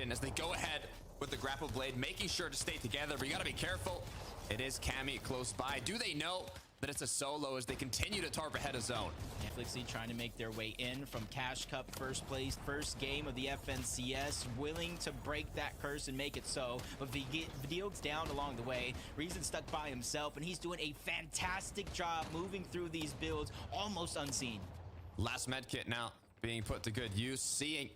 as they go ahead with the grapple blade, making sure to stay together, but you gotta be careful. It is Cammy close by. Do they know that it's a solo as they continue to tarp ahead of zone? Flixie trying to make their way in from Cash Cup first place, first game of the FNCS, willing to break that curse and make it so. But Vidil's down along the way. Reason stuck by himself, and he's doing a fantastic job moving through these builds, almost unseen. Last medkit now being put to good use, seeing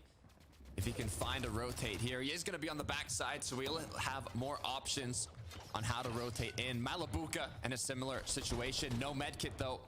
if he can find a rotate here. He is going to be on the backside, so we'll have more options on how to rotate in. Malibuka in a similar situation. No medkit though.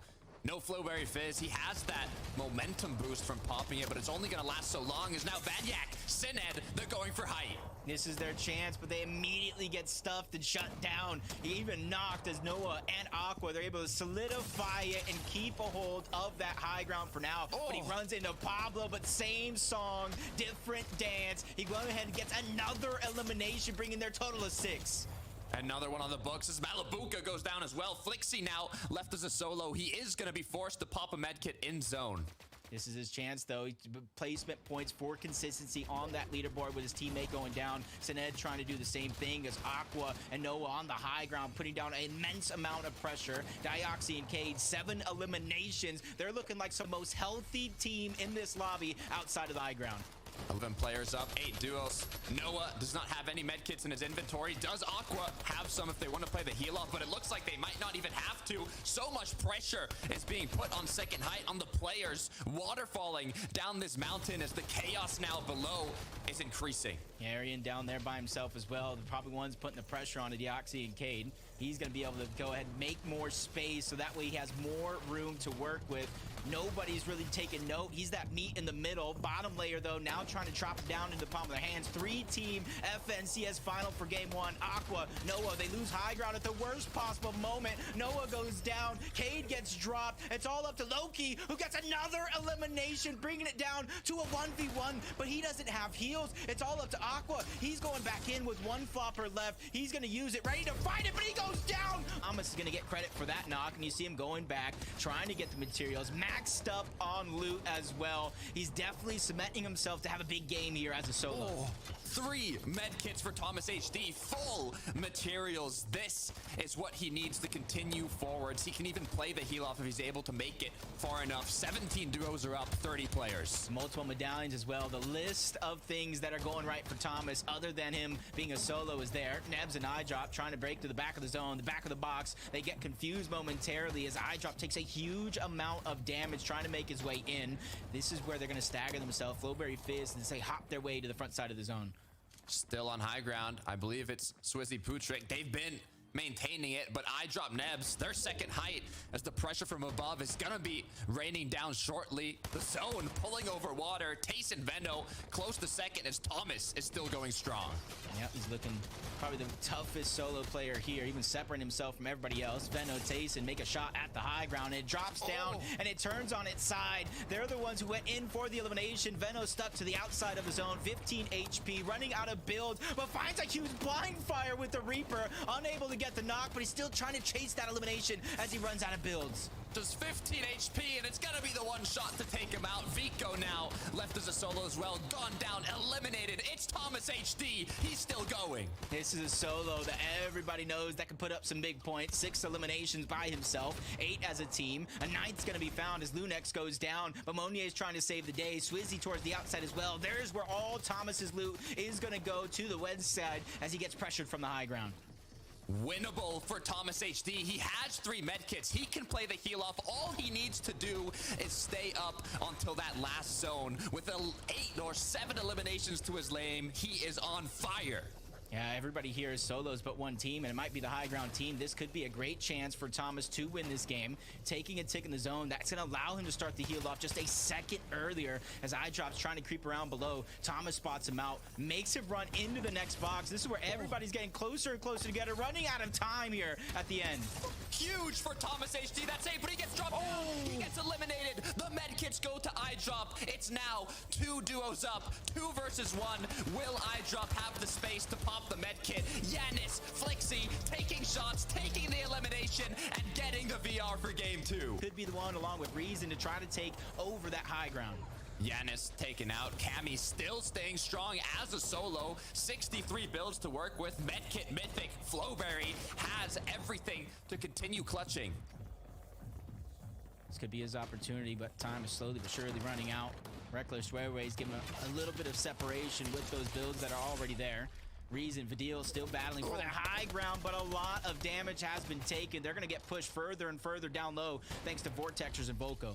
No Flowberry Fizz. He has that momentum boost from popping it, but it's only going to last so long. Is now Vanyak, Sined, they're going for height. This is their chance, but they immediately get stuffed and shut down. He even knocked as Noah and Aqua, they're able to solidify it and keep a hold of that high ground for now. But he runs into Pablo, but same song, different dance. He goes ahead and gets another elimination, bringing their total of 6. Another one on the books as Malibuka goes down as well. Flixie now left as a solo. He is going to be forced to pop a medkit in zone. This is his chance, though. Placement points for consistency on that leaderboard with his teammate going down. Sined trying to do the same thing as Aqua and Noah on the high ground, putting down an immense amount of pressure. Dioxy and Cade, 7 eliminations. They're looking like the most healthy team in this lobby outside of the high ground. 11 players up, 8 duos. Noah does not have any medkits in his inventory. Does Aqua have some if they want to play the heal off? But it looks like they might not even have to. So much pressure is being put on second height on the players. Waterfalling down this mountain as the chaos now below is increasing. Arian down there by himself as well. The probably one's putting the pressure on Dioxy and Cade. He's going to be able to go ahead and make more space so that way he has more room to work with. Nobody's really taking note. He's that meat in the middle. Bottom layer, though, now trying to chop it down into the palm of their hands. 3-team FNCS final for game 1. Aqua, Noah, they lose high ground at the worst possible moment. Noah goes down. Cade gets dropped. It's all up to Loki, who gets another elimination, bringing it down to a 1v1, but he doesn't have heals. It's all up to Aqua. He's going back in with 1 flopper left. He's going to use it, ready to fight it, but he goes down. Amos is going to get credit for that knock, and you see him going back, trying to get the materials. Maxed up on loot as well. He's definitely cementing himself to have a big game here as a solo. 3 medkits for Thomas HD, full materials. This is what he needs to continue forwards. He can even play the heal off if he's able to make it far enough. 17 duos are up, 30 players. Multiple medallions as well. The list of things that are going right for Thomas, other than him being a solo, is there. Nebs and iDrop trying to break to the back of the zone, the back of the box. They get confused momentarily as iDrop takes a huge amount of damage trying to make his way in. This is where they're going to stagger themselves. Flowberry Fizz, and say hop their way to the front side of the zone. Still on high ground. I believe it's Swizzy Putrick. They've been maintaining it, but iDrop Nebs, their second height, as the pressure from above is gonna be raining down shortly. The zone pulling over water. Tace and Veno close to second as Thomas is still going strong. Yep, he's looking probably the toughest solo player here, even separating himself from everybody else. Veno, Tace, and make a shot at the high ground. It drops down and it turns on its side. They're the ones who went in for the elimination. Veno stuck to the outside of the zone, 15 HP, running out of builds, but finds a huge blind fire with the Reaper, unable to get the knock, but he's still trying to chase that elimination as he runs out of builds. Just 15 HP, and it's gonna be the one shot to take him out. Vico now left as a solo as well, gone down, eliminated. It's Thomas HD. He's still going. This is a solo that everybody knows that can put up some big points. 6 eliminations by himself, 8 as a team. A 9th's gonna be found as Lunex goes down, but Monier is trying to save the day. Swizzy towards the outside as well. There's where all Thomas's loot is gonna go, to the west side as he gets pressured from the high ground. Winnable for Thomas HD. He has 3 medkits. He can play the heal off. All he needs to do is stay up until that last zone. With 8 or 7 eliminations to his lane, he is on fire. Yeah, everybody here is solos but one team, and it might be the high ground team. This could be a great chance for Thomas to win this game. Taking a tick in the zone, that's going to allow him to start the heal off just a second earlier as iDrop's trying to creep around below. Thomas spots him out, makes him run into the next box. This is where everybody's getting closer and closer together, running out of time here at the end. Huge for Thomas HD. That's 8, but he gets dropped down. He gets eliminated. The medkits go to iDrop. It's now 2 duos up, 2 versus 1. Will iDrop have the space to pop the medkit? Yanis, Flixie taking shots, taking the elimination, and getting the VR for game 2. Could be the one along with Reason to try to take over that high ground. Yanis taken out. Cammy still staying strong as a solo. 63 builds to work with. Medkit, Mythic, Flowberry has everything to continue clutching. This could be his opportunity, but time is slowly but surely running out. Reckless Railways give him a little bit of separation with those builds that are already there. Reason, Vidil still battling for their high ground, but a lot of damage has been taken. They're going to get pushed further and further down low thanks to Vortexers and Volko.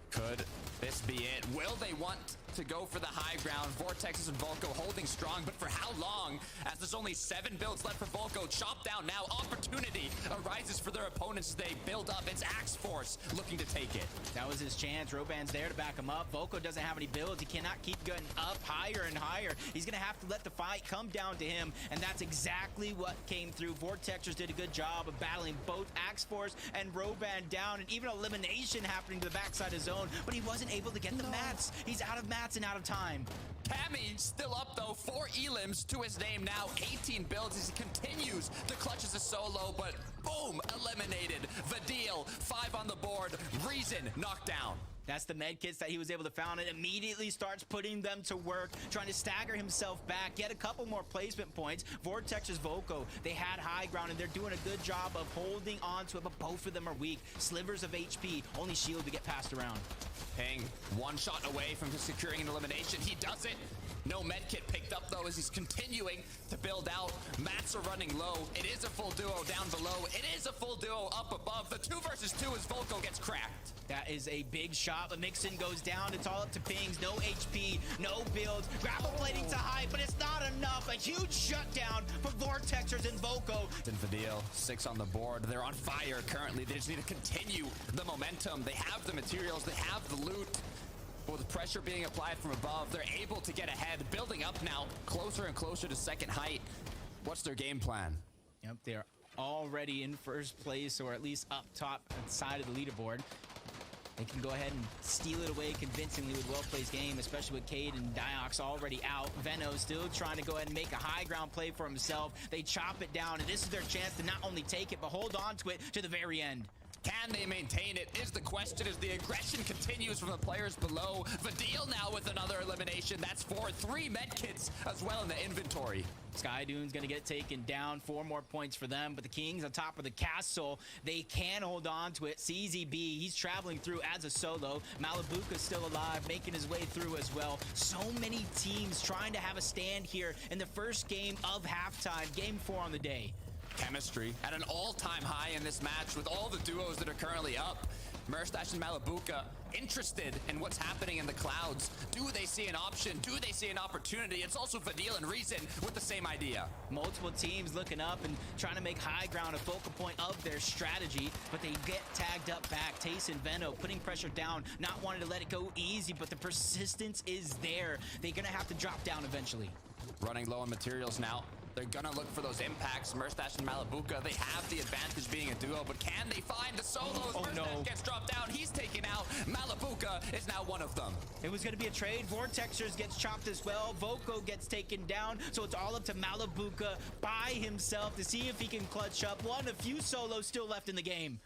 Could this be it? Will they want to go for the high ground? Vortexes and Volko holding strong, but for how long? As there's only 7 builds left for Volko. Chop down now. Opportunity arises for their opponents as they build up. It's Axe Force looking to take it. That was his chance. Roban's there to back him up. Volko doesn't have any builds. He cannot keep going up higher and higher. He's going to have to let the fight come down to him, and that's exactly what came through. Vortexers did a good job of battling both Axe Force and Roban down, and even elimination happening to the backside of zone, but he wasn't able to get the mats. He's out of mats and out of time. Cammy still up though, 4 elims to his name now, 18 builds as he continues to clutch as a solo, but boom, eliminated. Vidil, 5 on the board. Reason knocked down. That's the med kits that he was able to found, and immediately starts putting them to work, trying to stagger himself back, get a couple more placement points. Vortex's Volko, they had high ground, and they're doing a good job of holding on to it, but both of them are weak. Slivers of HP, only shield to get passed around. Ping, 1 shot away from securing an elimination. He does it. No medkit picked up though as he's continuing to build out. Mats are running low. It is a full duo down below. It is a full duo up above. The 2 versus 2 as Volko gets cracked. That is a big shot, but Mixon goes down. It's all up to Pings. No HP, no builds. Grapple plating to high, but it's not enough. A huge shutdown for Vortexers and Volko. And Vidil, 6 on the board. They're on fire currently. They just need to continue the momentum. They have the materials. They have the loot. With pressure being applied from above, they're able to get ahead, building up now, closer and closer to second height. What's their game plan? Yep, they're already in first place, or at least up top side of the leaderboard. They can go ahead and steal it away convincingly with well-placed game, especially with Cade and Diox already out. Veno still trying to go ahead and make a high ground play for himself. They chop it down, and this is their chance to not only take it, but hold on to it to the very end. Can they maintain it is the question as the aggression continues from the players below. Vidil now with another elimination. That's 4, 3 medkits as well in the inventory. Skydune's gonna get taken down. 4 more points for them, but the Kings on top of the castle, they can hold on to it. CZB, he's traveling through as a solo. Malibuka's still alive, making his way through as well. So many teams trying to have a stand here in the first game of halftime, game 4 on the day. Chemistry at an all-time high in this match with all the duos that are currently up. Merstash and Malibuka interested in what's happening in the clouds. Do they see an option? Do they see an opportunity? It's also Vidil and Reason with the same idea. Multiple teams looking up and trying to make high ground a focal point of their strategy, but they get tagged up back. Tace and Veno putting pressure down, not wanting to let it go easy, but the persistence is there. They're gonna have to drop down eventually. Running low on materials now. They're gonna look for those impacts. Merstash and Malibuka, they have the advantage being a duo, but can they find the solos? Oh, Merstash no. gets dropped down. He's taken out. Malibuka is now one of them. It was gonna be a trade. Vortexers gets chopped as well. Volko gets taken down, so it's all up to Malibuka by himself to see if he can clutch up. One, a few solos still left in the game.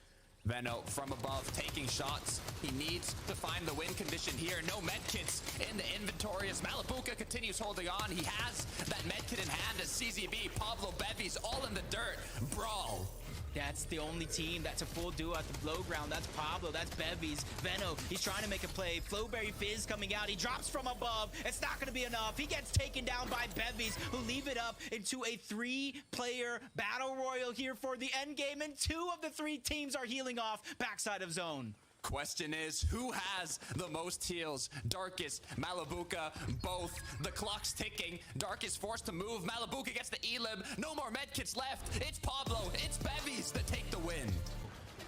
Veno from above taking shots. He needs to find the win condition here. No medkits in the inventory as Malibuka continues holding on. He has that medkit in hand as CZB, Pablo Bevies all in the dirt. Brawl. That's the only team that's a full duo at the low ground. That's Pablo, that's Bevies. Veno, he's trying to make a play. Flowberry Fizz coming out. He drops from above. It's not going to be enough. He gets taken down by Bevies, who leave it up into a 3-player battle royal here for the end game. And 2 of the 3 teams are healing off backside of zone. Question is, who has the most heals? Darkest, Malibuka, both. The clock's ticking. Dark is forced to move. Malibuka gets the elim. No more medkits left. It's Pablo. It's Bevies that take the win.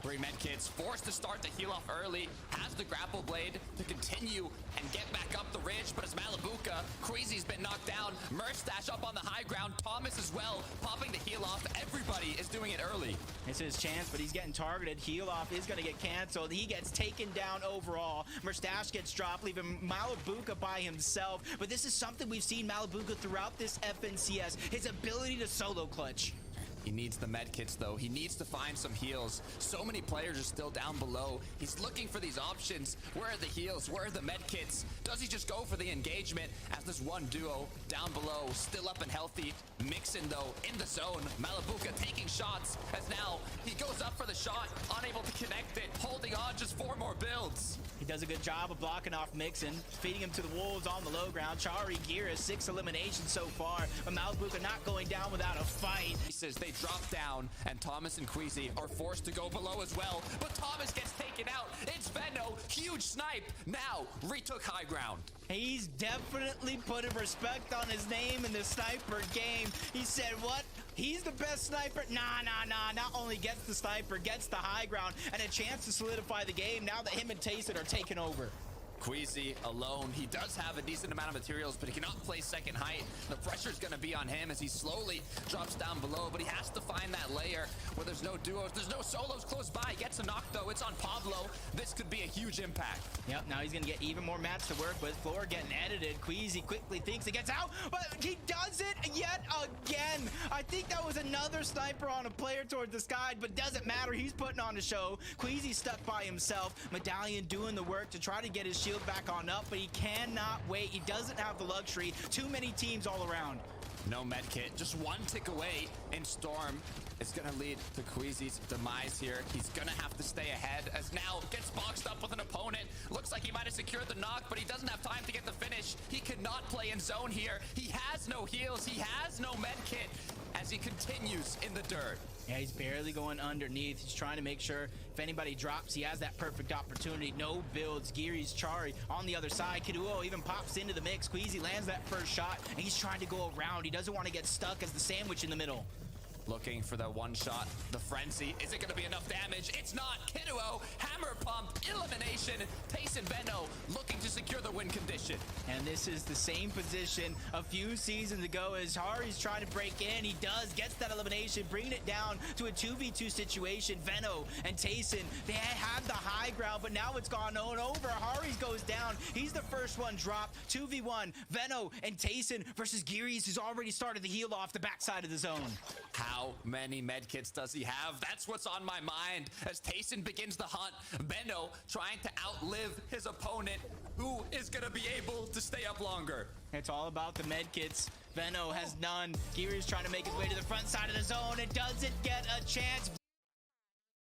3 medkits, forced to start to heal off early. Has the grapple blade to continue and get back up the ridge, but as Malibuka, Queasy's been knocked down. Merstash up on the high ground. Thomas as well, popping the heal off. Everybody is doing it early. It's his chance, but he's getting targeted. Heal off is going to get canceled. He gets taken down overall. Merstash gets dropped, leaving Malibuka by himself. But this is something we've seen Malibuka throughout this FNCS, his ability to solo clutch. He needs the med kits though. He needs to find some heals. So many players are still down below. He's looking for these options. Where are the heals? Where are the med kits? Does he just go for the engagement as this one duo down below, still up and healthy? Mixon though in the zone. Malibuca taking shots as now he goes up for the shot, unable to connect it, holding on, just 4 more builds. He does a good job of blocking off Mixon, feeding him to the wolves on the low ground. Chari, Gira, 6 eliminations so far, but Malibuca not going down without a fight. He says they drop down, and Thomas and Queasy are forced to go below as well, but Thomas gets taken out. It's Venno, huge snipe, now retook high ground. He's definitely putting respect on his name in the sniper game. He said, what? He's the best sniper? Nah. Not only gets the sniper, gets the high ground, and a chance to solidify the game now that him and Tayson are taking over. Queasy alone. He does have a decent amount of materials, but he cannot play second height. The pressure's going to be on him as he slowly drops down below, but he has to find that layer where there's no duos, there's no solos close by. Gets a knock though. It's on Pablo. This could be a huge impact. Yep, now he's going to get even more mats to work with. Floor getting edited. Queasy quickly thinks it gets out, but he does it yet again. I think that was another sniper on a player towards the sky, but doesn't matter. He's putting on a show. Queasy stuck by himself. Medallion doing the work to try to get his shield back on up, but he cannot wait. He doesn't have the luxury. Too many teams all around. No med kit, just one tick away in Storm. It's going to lead to Queasy's demise here. He's going to have to stay ahead as now gets boxed up with an opponent. Looks like he might have secured the knock, but he doesn't have time to get the finish. He cannot play in zone here. He has no heals. He has no med kit as he continues in the dirt. Yeah, he's barely going underneath. He's trying to make sure if anybody drops, he has that perfect opportunity. No builds. Giri's Chari on the other side. Kiduo even pops into the mix. Queasy lands that first shot, and he's trying to go around. He doesn't want to get stuck as the sandwich in the middle. Looking for the one shot, the frenzy. Is it going to be enough damage? It's not. Kiduo, hammer pump, elimination. Tayson Venno looking to secure the win condition. And this is the same position a few seasons ago as Hari's trying to break in. He does, gets that elimination, bringing it down to a 2v2 situation. Venno and Tayson, they had the high ground, but now it's gone on over. Hari's goes down. He's the first one dropped. 2v1, Venno and Tayson versus Giri's, who's already started the heal off the backside of the zone. How many medkits does he have? That's what's on my mind as Tayson begins the hunt. Venno trying to outlive his opponent. Who is going to be able to stay up longer? It's all about the medkits. Venno has none. Giri's trying to make his way to the front side of the zone and doesn't get a chance.